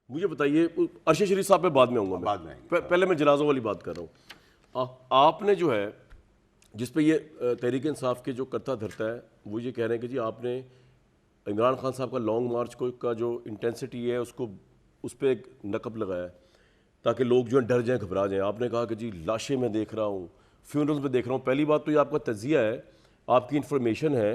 मुझे बताइए, अरशद शरीफ साहब पे बाद में आऊँगा, बाद में पहले मैं जनाजों वाली बात कर रहा हूँ। आपने जो है जिस पे ये तहरीक इंसाफ के जो करता धरता है वो ये कह रहे हैं कि जी आपने इमरान खान साहब का लॉन्ग मार्च का जो इंटेंसिटी है उसको उस पर एक नकब लगाया है ताकि लोग जो है डर जाएं, घबरा जाएं। आपने कहा कि जी लाशें मैं देख रहा हूँ, फ्यूनरल्स में देख रहा हूँ। पहली बात तो ये आपका तजिया है, आपकी इंफॉर्मेशन है,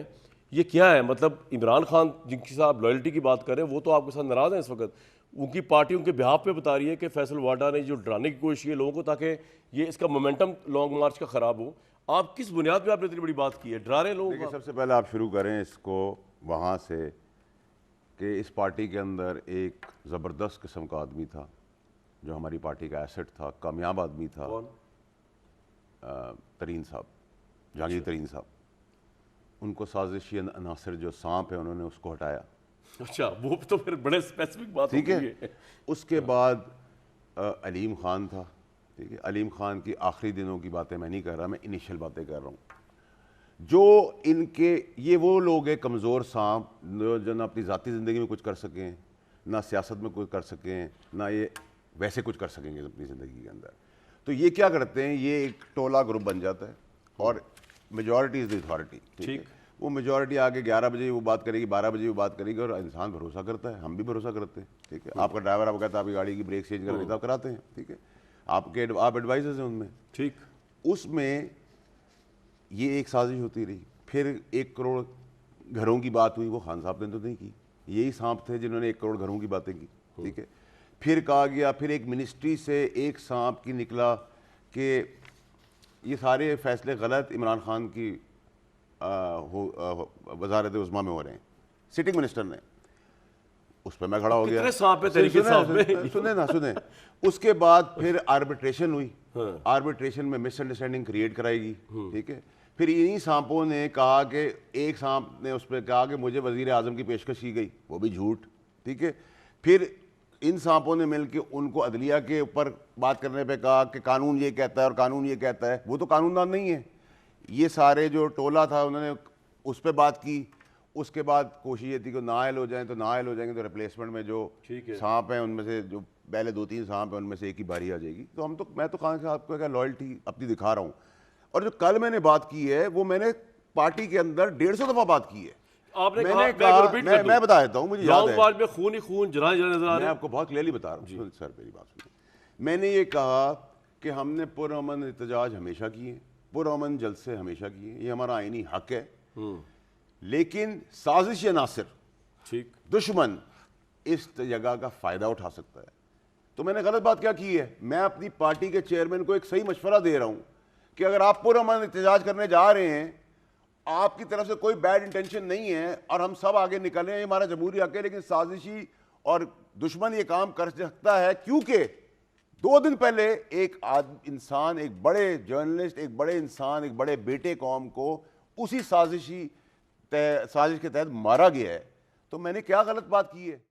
ये क्या है? मतलब इमरान खान जिनकी साहब लॉयल्टी की बात करें वो तो आपके साथ नाराज़ हैं इस वक्त, उनकी पार्टी उनके बिहाफ पे बता रही है कि फैसल वाडा ने जो डराने की कोशिश की है लोगों को ताकि ये इसका मोमेंटम लॉन्ग मार्च का ख़राब हो। आप किस बुनियाद पे आपने इतनी बड़ी बात की है? डरा रहे हैं लोगों को? सबसे पहले आप शुरू करें इसको वहाँ से कि इस पार्टी के अंदर एक ज़बरदस्त किस्म का आदमी था जो हमारी पार्टी का एसेट था, कामयाब आदमी था। कौन? तरीन साहब, जहांगीर तरीन साहब। उनको साजिशी अनासर जो सांप है उन्होंने उसको हटाया। अच्छा, वो तो फिर बड़े स्पेसिफिक बात ठीक है। उसके बाद अलीम खान था। ठीक है, अलीम खान की आखिरी दिनों की बातें मैं नहीं कर रहा, मैं इनिशियल बातें कर रहा हूँ। जो इनके ये वो लोग हैं कमज़ोर सांप जो ना अपनी ज़ाती ज़िंदगी में कुछ कर सकें, ना सियासत में कुछ कर सकें, ना ये वैसे कुछ कर सकेंगे अपनी ज़िंदगी के अंदर। तो ये क्या करते हैं, ये एक टोला ग्रुप बन जाता है और मेजॉरिटी इज़ द अथॉरिटी। ठीक, वो मेजॉरिटी आगे 11 बजे वो बात करेगी, 12 बजे वो बात करेगी और इंसान भरोसा करता है, हम भी भरोसा करते हैं। ठीक है, आपका ड्राइवर आपको कहता है आपकी गाड़ी की ब्रेक चेंज करनी तो आप कराते हैं। ठीक है, आप एडवाइजर्स हैं उनमें। ठीक, उसमें ये एक साजिश होती रही। फिर 1 करोड़ घरों की बात हुई, वो खान साहब ने तो नहीं की, यही सांप थे जिन्होंने 1 करोड़ घरों की बातें की। ठीक है, फिर कहा गया, फिर एक मिनिस्ट्री से एक सांप की निकला कि ये सारे फैसले गलत इमरान खान की वजारत उज़्मा में हो रहे हैं, सिटिंग मिनिस्टर ने। उस पर मैं खड़ा हो गया। सुने। उसके बाद फिर आर्बिट्रेशन हुई। आर्बिट्रेशन में मिसअंडरस्टैंडिंग क्रिएट कराएगी। ठीक है, फिर इन्हीं सांपों ने कहा कि एक सांप ने उस पर कहा कि मुझे वजीर आजम की पेशकश की गई, वो भी झूठ। ठीक है, फिर इन सांपों ने मिलकर उनको अदलिया के ऊपर बात करने पे कहा कि कानून ये कहता है और कानून ये कहता है। वो तो कानूनदान नहीं है। ये सारे जो टोला था उन्होंने उस पर बात की। उसके बाद कोशिश ये थी कि नायल हो जाएं, तो नायल हो जाएंगे तो रिप्लेसमेंट में जो सांप हैं उनमें से जो पहले 2-3 सांप हैं उनमें से एक ही बारी आ जाएगी। तो मैं तो खान साहब को क्या लॉयल्टी अपनी दिखा रहा हूँ। और जो कल मैंने बात की है वो मैंने पार्टी के अंदर 150 दफा बात की है। आपने मैंने कहा, मैं बता देता हूँ, मुझे याद है में खून ही खून, जरा जरा नजर आ रहा है। मैं आपको बहुत क्लियरली बता रहा हूँ सर, मेरी बात सुनिए। मैंने ये कहा कि हमने पुरअमन एहतजाज हमेशा किए, पुरअमन जलसे हमेशा किए, ये हमारा आईनी हक है। लेकिन साजिश नासिर, ठीक, दुश्मन इस जगह का फायदा उठा सकता है। तो मैंने गलत बात क्या की है? मैं अपनी पार्टी के चेयरमैन को एक सही मशवरा दे रहा हूं कि अगर आप पुरअमन एहतजाज करने जा रहे हैं, आपकी तरफ से कोई बैड इंटेंशन नहीं है और हम सब आगे निकल रहे हैं, हमारा जमहूरी हक है, लेकिन साजिशी और दुश्मन ये काम कर सकता है क्योंकि 2 दिन पहले एक इंसान, एक बड़े जर्नलिस्ट, एक बड़े इंसान, एक बड़े बेटे कौम को उसी साजिश के तहत मारा गया है। तो मैंने क्या गलत बात की है?